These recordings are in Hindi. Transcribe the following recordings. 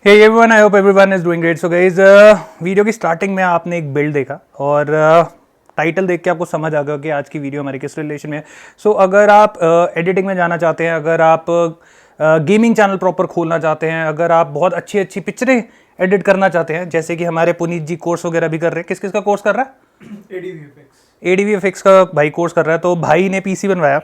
Hey everyone, I hope everyone is doing great. So guys, video की स्टार्टिंग में आपने एक बिल्ड देखा और टाइटल देख के आपको समझ आ गया कि आज की वीडियो हमारे किस रिलेशन में है। सो अगर आप एडिटिंग में जाना चाहते हैं, अगर आप गेमिंग चैनल प्रॉपर खोलना चाहते हैं, अगर आप बहुत अच्छी अच्छी पिक्चरें एडिट करना चाहते हैं, जैसे कि हमारे पुनीत जी कोर्स वगैरह भी कर रहे हैं। किस किस का कोर्स कर रहा है? ADVFX का भाई कोर्स कर रहा है। तो भाई ने पीसी बनवाया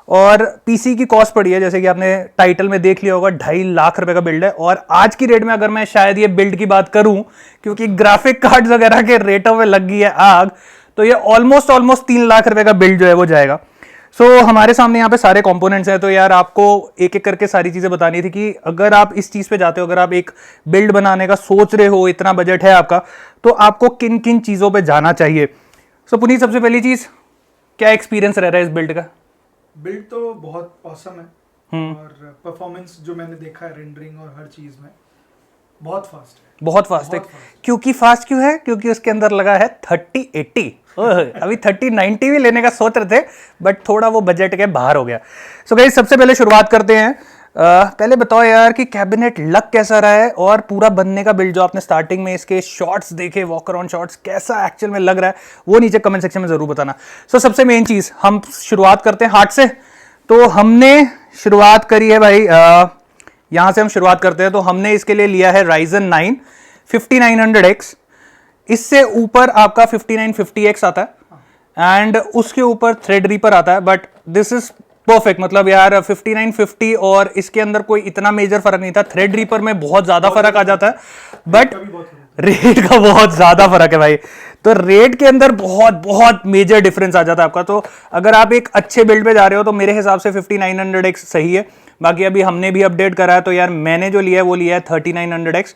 और पीसी की कॉस्ट पड़ी है, जैसे कि आपने टाइटल में देख लिया होगा, 2.5 लाख रुपए का बिल्ड है। और आज की रेट में अगर मैं शायद ये बिल्ड की बात करूं, क्योंकि ग्राफिक कार्ड्स वगैरह के रेटों में लग गई है आग, तो ये ऑलमोस्ट 3 लाख रुपए का बिल्ड जो है वो जाएगा। सो हमारे सामने यहाँ पे सारे कंपोनेंट्स हैं, तो यार आपको एक एक करके सारी चीजें बतानी थी कि अगर आप इस चीज पे जाते हो, अगर आप एक बिल्ड बनाने का सोच रहे हो, इतना बजट है आपका, तो आपको किन किन चीजों पे जाना चाहिए। सो पुनीत, सबसे पहली चीज, क्या एक्सपीरियंस रह रहा है इस बिल्ड का? बिल्ड तो बहुत ऑसम है और परफॉर्मेंस जो मैंने देखा है रेंडरिंग और हर चीज में बहुत फास्ट है। बहुत फास्ट है। क्योंकि फास्ट क्यों है? क्योंकि उसके अंदर लगा है 3080। अभी 3090 भी लेने का सोच रहे थे, बट थोड़ा वो बजट के बाहर हो गया। सो गाइस, सबसे पहले शुरुआत करते हैं। पहले बताओ यार कि कैबिनेट लग कैसा रहा है और पूरा बनने का बिल्ड जो आपने स्टार्टिंग में इसके शॉट्स देखे, वॉक अराउंड शॉट्स, कैसा एक्चुअल में लग रहा है, वो नीचे कमेंट सेक्शन में जरूर बताना। सो सबसे मेन चीज, हम शुरुआत करते हैं हार्ड से। तो हमने शुरुआत करी है भाई, यहां से हम शुरुआत करते हैं। तो हमने इसके लिए लिया है Ryzen 9 5900X। इससे ऊपर आपका 5950X आता है एंड उसके ऊपर थ्रेडरीपर आता है, बट दिस इज परफेक्ट। मतलब यार 5950 और इसके अंदर कोई इतना मेजर फर्क नहीं था। थ्रेडरीपर में बहुत ज्यादा फर्क आ जाता है, बट रेट का बहुत ज्यादा फर्क है भाई। तो रेट के अंदर बहुत बहुत मेजर डिफरेंस आ जाता है आपका। तो अगर आप एक अच्छे बिल्ड पे जा रहे हो तो मेरे हिसाब से 5900X सही है। बाकी अभी हमने भी अपडेट करा है, तो यार मैंने जो लिया है वो लिया है 3900X,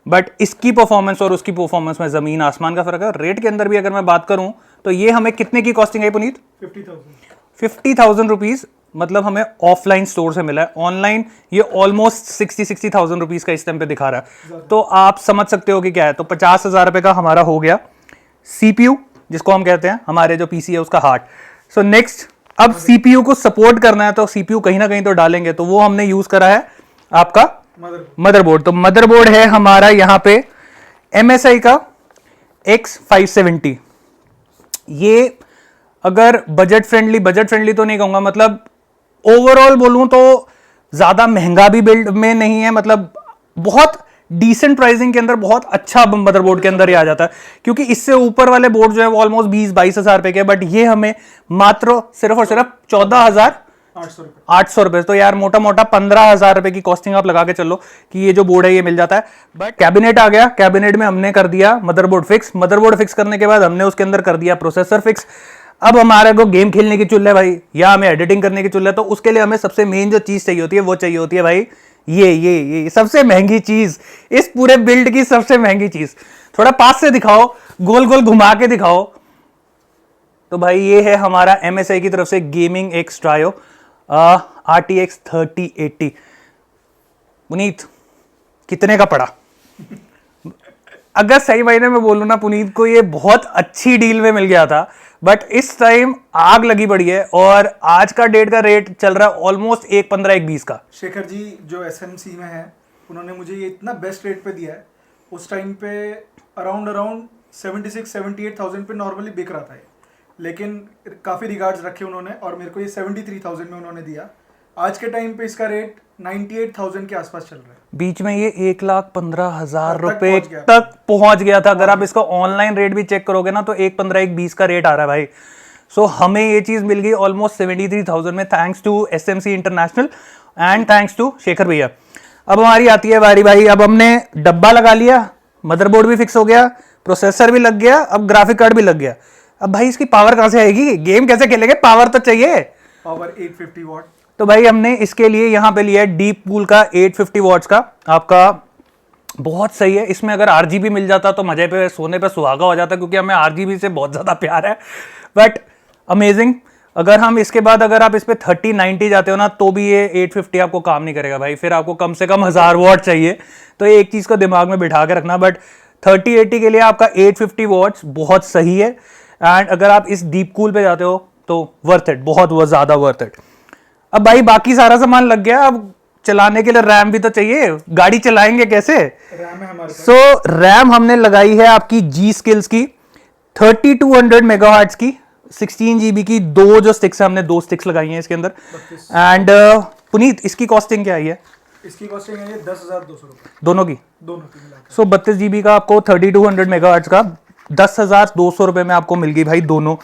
बट इसकी परफॉर्मेंस और उसकी परफॉर्मेंस में जमीन आसमान का फर्क है। रेट के अंदर भी अगर मैं बात करूं तो ये हमें कितने की कॉस्टिंग है पुनीत? 50,000 रुपीज। मतलब हमें ऑफलाइन स्टोर से मिला है। ऑनलाइन ये ऑलमोस्ट 60,000 रुपीज का इस टाइम पे दिखा रहा है। तो आप समझ सकते हो कि क्या है। तो 50,000 रुपए का हमारा हो गया सीपीयू, जिसको हम कहते हैं हमारे जो पीसी है उसका हार्ट। सो नेक्स्ट, अब सीपीयू को सपोर्ट करना है तो सीपीयू कहीं ना कहीं तो डालेंगे, तो वो हमने यूज करा है आपका मदरबोर्ड। तो मदरबोर्ड है हमारा यहां पे MSI का X570। ये अगर बजट फ्रेंडली तो नहीं कहूंगा, मतलब ओवरऑल बोलूं तो ज्यादा महंगा भी बिल्ड में नहीं है, मतलब बहुत डिसेंट प्राइसिंग के अंदर बहुत अच्छा मदरबोर्ड के अंदर ही आ जाता है। क्योंकि इससे ऊपर वाले बोर्ड जो है वो ऑलमोस्ट 20-22 हजार रुपए के, बट ये हमें मात्र सिर्फ और सिर्फ 14,800 रुपए। तो यार मोटा मोटा 15,000 रुपए की कॉस्टिंग आप लगा के चलो कि ये जो बोर्ड है ये मिल जाता है। बट कैबिनेट आ गया, कैबिनेट में हमने कर दिया मदरबोर्ड फिक्स। मदरबोर्ड फिक्स करने के बाद हमने उसके अंदर कर दिया प्रोसेसर फिक्स। अब हमारे को गेम खेलने की चुल है भाई, या हमें एडिटिंग करने की चुल है, तो उसके लिए हमें सबसे मेन जो चीज चाहिए होती है वो चाहिए होती है भाई ये सबसे महंगी चीज, इस पूरे बिल्ड की सबसे महंगी चीज। थोड़ा पास से दिखाओ, गोल गोल घुमा के दिखाओ। तो भाई ये है हमारा MSI की तरफ से gaming X Trio RTX 3080। Puneet, कितने का पड़ा? अगर सही मायने में बोलूं ना पुनीत को, ये बहुत अच्छी डील में मिल गया था, बट इस टाइम आग लगी पड़ी है और आज का डेट का रेट चल रहा है ऑलमोस्ट 1.15-1.20 का। शेखर जी जो SMC में है, उन्होंने मुझे ये इतना बेस्ट रेट पे दिया है। उस टाइम पे अराउंड 76-78,000 पे नॉर्मली बिक रहा था ये, लेकिन काफ़ी रिगार्ड्स रखे उन्होंने और मेरे को ये 73,000 में उन्होंने दिया। आज के टाइम पे इसका रेट 98,000 के आसपास चल रहा है। बीच में ये 1,15,000 रुपए तक पहुंच गया था। अगर आप इसका ऑनलाइन रेट भी चेक करोगे ना तो 1.15-1.20 का रेट आ रहा है भाई। सो हमें ये चीज मिल गई ऑलमोस्ट 73,000 में, thanks to SMC international and thanks to Shekhar भैया। अब हमारी आती है बारी भाई। अब हमने डब्बा लगा लिया, मदरबोर्ड भी फिक्स हो गया, प्रोसेसर भी लग गया, अब ग्राफिक कार्ड भी लग गया। अब भाई इसकी पावर कहां से आएगी? गेम कैसे खेलेंगे? पावर तो चाहिए। पावर 850 वाट। तो भाई हमने इसके लिए यहां पे लिया है डीप कूल का 850 वॉट्स का, आपका बहुत सही है। इसमें अगर RGB मिल जाता तो मजे पे सोने पे सुहागा हो जाता, क्योंकि हमें RGB से बहुत ज्यादा प्यार है। But amazing. अगर हम इसके बाद अगर आप इस पे 3090 जाते हो ना तो भी ये 850 आपको काम नहीं करेगा भाई, फिर आपको कम से कम 1000 वॉट चाहिए। तो एक चीज को दिमाग में बिठा के रखना। बट 3080 के लिए आपका 850 वॉट्स बहुत सही है। एंड अगर आप इस डीप कूल पे जाते हो तो वर्थ इट, बहुत ज्यादा वर्थ इट। अब भाई बाकी सारा सामान लग गया, अब चलाने के लिए रैम भी तो चाहिए, गाड़ी चलाएंगे कैसे? रैम है हमारे पास। सो रैम हमने लगाई है आपकी जी स्किल्स की 3200 मेगाहर्ट्ज की 16 जीबी की। दो जो स्टिक्स है, हमने दो स्टिक्स लगाई हैं इसके अंदर। एंड पुनीत, इसकी कॉस्टिंग क्या आई है? इसकी कॉस्टिंग है ये 10,200 रुपये दोनों की। मिलाकर। सो 32 जीबी का आपको 3200 मेगाहर्ट्ज का 10,200 रुपये में आपको मिल गई भाई दोनों।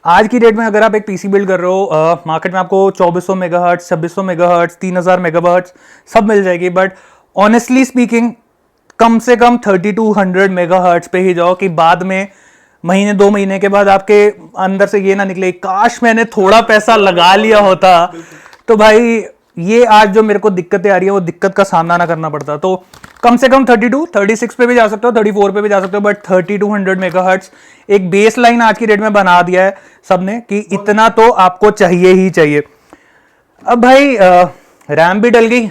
आज की डेट में अगर आप एक पीसी बिल्ड कर रहे हो, मार्केट में आपको 2400 मेगाहर्ट्ज, 2600 मेगाहर्ट्ज, 3000 मेगाहर्ट्ज सब मिल जाएगी। बट ऑनेस्टली स्पीकिंग कम से कम 3200 मेगाहर्ट्ज पे ही जाओ, कि बाद में महीने 2 महीने के बाद आपके अंदर से ये ना निकले काश मैंने थोड़ा पैसा लगा लिया होता। तो भाई ये आज जो मेरे को दिक्कतें आ रही है वो दिक्कत का सामना ना करना पड़ता। तो कम से कम 32, 36 पे भी जा सकते हो, 34 पे भी जा सकते हो, बट 3200 मेगाहर्ट्ज एक बेस लाइन आज की डेट में बना दिया है सबने, कि इतना तो आपको चाहिए ही चाहिए। अब भाई रैम भी डल गई,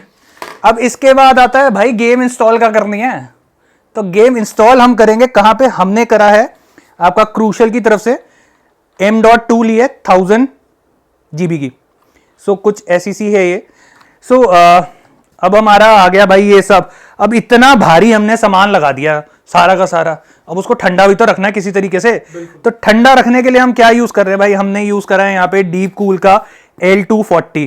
अब इसके बाद आता है भाई गेम इंस्टॉल का करनी है। तो गेम इंस्टॉल हम करेंगे कहां पे? हमने करा है आपका क्रूशल की तरफ से M.2 ली है 1000 GB की। सो कुछ ऐसी सी है ये। सो अब हमारा आ गया भाई ये सब। अब इतना भारी हमने सामान लगा दिया सारा का सारा, अब उसको ठंडा भी तो रखना है किसी तरीके से। तो ठंडा रखने के लिए हम क्या यूज कर रहे हैं भाई? हमने यूज करा है यहाँ पे डीप कूल का L240।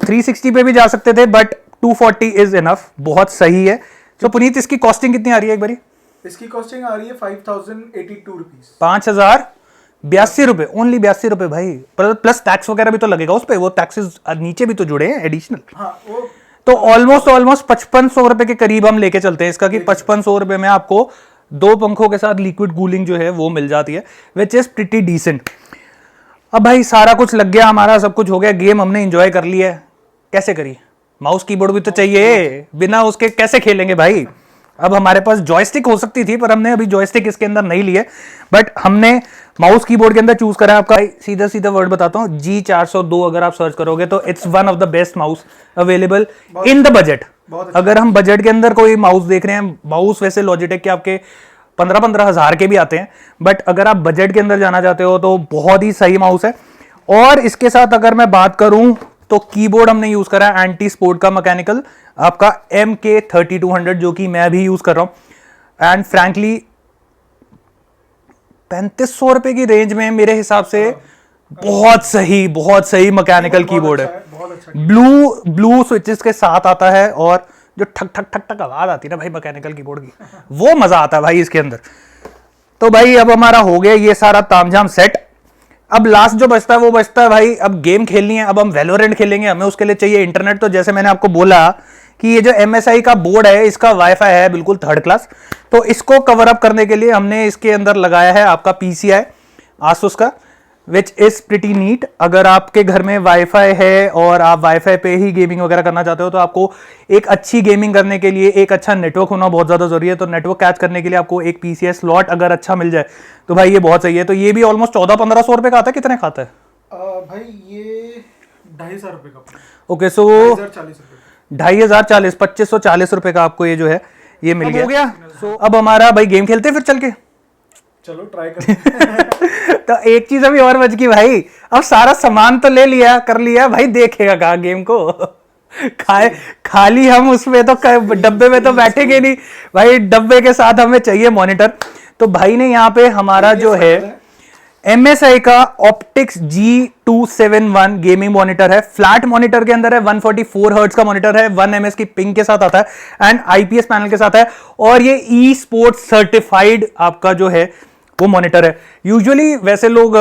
360 पे भी जा सकते थे बट 240 इज इनफ, बहुत सही है। तो पुनीत, इसकी कॉस्टिंग कितनी आ रही है एक बारी? इसकी कॉस्टिंग आ रही है 5082 रुपीज। 5082 रुपए, ओनली 82 रुपए भाई। प्लस टैक्स वगैरह भी तो लगेगा उस पर, वो टैक्सेस नीचे भी तो जुड़े हैं एडिशनल। हाँ, वो तो ऑलमोस्ट 5500 रुपए के करीब हम लेके चलते हैं इसका, कि 5500 रुपए में आपको 2 पंखों के साथ लिक्विड कूलिंग जो है वो मिल जाती है, विच इज प्रिटी डिसेंट। अब भाई सारा कुछ लग गया हमारा, सब कुछ हो गया, गेम हमने एंजॉय कर लिया है। कैसे करिए? माउस कीबोर्ड भी तो चाहिए, बिना उसके कैसे खेलेंगे भाई? अब हमारे पास जॉयस्टिक हो सकती थी पर हमने अभी जॉयस्टिक इसके अंदर नहीं लिए, बट हमने माउस कीबोर्ड के अंदर चूज करा है आपका, सीधा सीधा वर्ड बताता हूँ, G402। अगर आप सर्च करोगे तो it's one of the best mouse available in the budget. अगर हम बजट के अंदर कोई माउस देख रहे हैं, माउस वैसे लॉजिटेक के आपके 15-15 हजार के भी आते हैं, बट अगर आप बजट के अंदर जाना चाहते हो तो बहुत ही सही माउस है। और इसके साथ अगर मैं बात करूं तो कीबोर्ड हमने यूज करा है एंटी स्पोर्ट का मैकेनिकल आपका MK3200, जो कि मैं भी यूज कर रहा हूं। एंड फ्रैंकली 3500 रुपए की रेंज में मेरे हिसाब से बहुत सही मैकेनिकल कीबोर्ड है। ब्लू स्विचेस के साथ आता है, और जो ठक ठक ठक ठक आवाज आती है ना भाई मैकेनिकल कीबोर्ड की, वो मजा आता है भाई इसके अंदर। तो भाई अब हमारा हो गया ये सारा तामझाम सेट। अब लास्ट जो बचता है वो बचता है भाई, अब गेम खेलनी है। अब हम वैलोरेंट खेलेंगे, हमें उसके लिए चाहिए इंटरनेट। तो जैसे मैंने आपको बोला कि ये जो MSI का बोर्ड है इसका वाईफाई है बिल्कुल 3rd क्लास। तो इसको कवर अप करने के लिए हमने इसके अंदर लगाया है आपका PCI Asus का, विच इज प्रिटी नीट। अगर आपके घर में वाईफाई है और आप वाईफाई पे ही गेमिंग वगैरह करना चाहते हो तो आपको एक अच्छी गेमिंग करने के लिए एक अच्छा नेटवर्क होना बहुत ज्यादा जरूरी है। तो नेटवर्क कैच करने के लिए आपको एक PCI स्लॉट अगर अच्छा मिल जाए तो भाई ये बहुत सही है। तो ये भी ऑलमोस्ट 1400-1500 रुपए का आता है। कितने खाता है भाई? ये 2500 रुपए का। ओके, सो 2540 2540 रुपए का आपको ये जो है ये मिल गया। हो गया। सो अब हमारा भाई गेम खेलते हैं फिर चल के। चलो ट्राई करते हैं। तो एक चीज अभी और बच गई भाई, अब सारा सामान तो ले लिया कर लिया भाई, देखेगा कहा गेम को? खाली हम उसमें तो डब्बे में तो बैठेंगे नहीं भाई, डब्बे के साथ हमें चाहिए मॉनिटर। तो भाई ने यहाँ पे हमारा जो है MSI का ऑप्टिक्स G271 गेमिंग मॉनिटर है। फ्लैट मॉनिटर के अंदर है, 144 हर्ट्ज का मॉनिटर है, 1 ms की पिंग के साथ आता है एंड IPS पैनल के साथ है, और ये ई स्पोर्ट्स सर्टिफाइड आपका जो है वो मॉनिटर है। यूजुअली वैसे लोग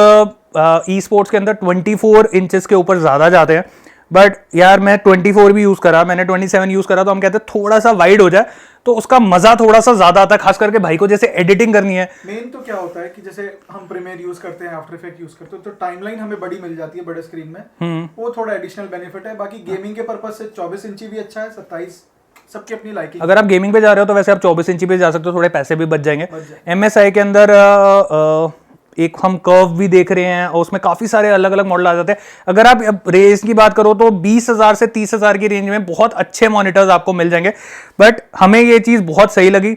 ई स्पोर्ट्स के अंदर 24 इंचेस के ऊपर ज्यादा जाते हैं, बट यार मैं 24 भी यूज करा, मैंने 27 यूज करा, तो हम कहते हैं थोड़ा सा वाइड हो जाए तो उसका मजा थोड़ा सा ज्यादा आता है, खास करके भाई को जैसे एडिटिंग करनी है। मेन तो क्या होता है कि जैसे हम प्रीमियर यूज करते हैं, आफ्टर इफेक्ट यूज करते हैं, तो टाइमलाइन हमें बड़ी मिल जाती है बड़े स्क्रीन में, वो थोड़ा एडिशनल बेनिफिट है। बाकी गेमिंग के पर्पज से 24 इंची भी अच्छा है, 27 सबकी अपनी लाइकिंग। अगर आप गेमिंग पे जा रहे हो तो वैसे आप 24 इंची पे जा सकते हो, थोड़े पैसे भी बच जाएंगे। MSI के अंदर एक हम कर्व भी देख रहे हैं और उसमें काफी सारे अलग अलग मॉडल आ जाते हैं। अगर आप रेंज की बात करो तो 20,000 से 30,000 की रेंज में बहुत अच्छे मॉनिटर्स आपको मिल जाएंगे। बट हमें ये चीज बहुत सही लगी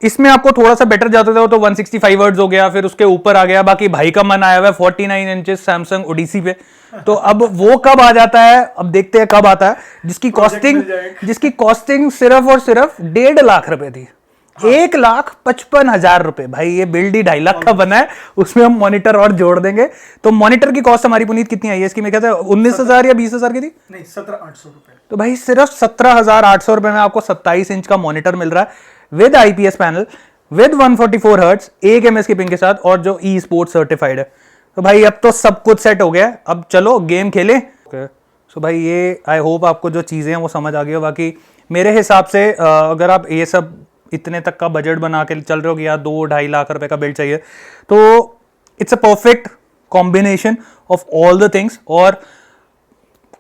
इसमें आपको थोड़ा सा बेटर जाते हो तो 165 वर्ड्स हो गया, फिर उसके ऊपर आ गया। बाकी भाई का मन आया हुआ है 49 इंचेस सैमसंग ओडिसी पे, तो अब वो कब आ जाता है, अब देखते हैं कब आता है, जिसकी कॉस्टिंग सिर्फ और सिर्फ 1.5 लाख रुपए थी। 1,55,000 रुपए। भाई ये बिल्ड ही 2.5 लाख का बना है, उसमें हम मॉनिटर और जोड़ देंगे। तो मॉनिटर की कॉस्ट हमारी पुनीत कितनी आई है इसकी? मैं कहता है 19,000 या 20,000 की थी? नहीं, 17,800 रुपए। तो भाई सिर्फ 17,800 रुपए में आपको 27 इंच का मॉनिटर मिल रहा है with IPS panel, with 144 hertz, 1 ms की पिंग के साथ, और जो ई स्पोर्ट सर्टिफाइड है। तो भाई अब तो सब कुछ सेट हो गया, अब चलो गेम खेले। सो भाई ये आई होप आपको जो चीज़ें हैं वो समझ आ गई हो। बाकी मेरे हिसाब से अगर आप ये सब इतने तक का बजट बना के चल रहे हो कि यार 2-2.5 लाख रुपए का बिल्ड चाहिए, तो it's a perfect combination of all the things. और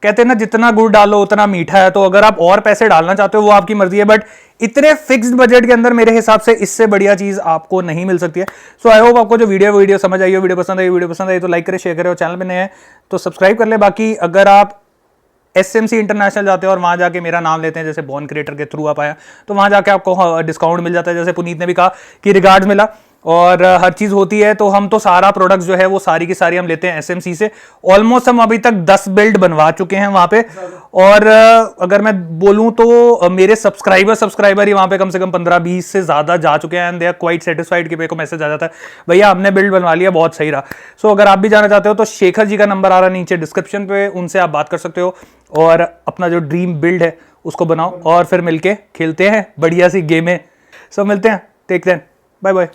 कहते हैं ना जितना गुड़ डालो उतना मीठा है, तो अगर आप और पैसे डालना चाहते हो वो आपकी मर्जी है, बट इतने फिक्स्ड बजट के अंदर मेरे हिसाब से इससे बढ़िया चीज आपको नहीं मिल सकती है। सो आई होप आपको जो वीडियो समझ आई हो, वीडियो पसंद आई तो लाइक करें, शेयर करें, और चैनल पे नए हैं तो सब्सक्राइब कर ले। बाकी अगर आप SMC इंटरनेशनल जाते हो और वहां जाके मेरा नाम लेते हैं, जैसे बॉर्न क्रिएटर के थ्रू आप आया, तो वहां जाके आपको डिस्काउंट मिल जाता है। जैसे पुनीत ने भी कहा कि रिगार्ड्स मिला, और हर चीज होती है, तो हम तो सारा प्रोडक्ट जो है वो सारी की सारी हम लेते हैं SMC से। ऑलमोस्ट हम अभी तक 10 बिल्ड बनवा चुके हैं वहां पे, और अगर मैं बोलूं तो मेरे सब्सक्राइबर ही वहां पे कम से कम 15-20 से ज्यादा जा चुके हैं, and they are quite satisfied कि मेरे को मैसेज आ जाता है भैया हमने बिल्ड बनवा लिया, बहुत सही रहा। सो अगर आप भी जाना चाहते हो तो शेखर जी का नंबर आ रहा है नीचे डिस्क्रिप्शन पे, उनसे आप बात कर सकते हो और अपना जो ड्रीम बिल्ड है उसको बनाओ, और फिर मिलके खेलते हैं बढ़िया सी गेमें। सो मिलते हैं, टेक केयर, बाय बाय।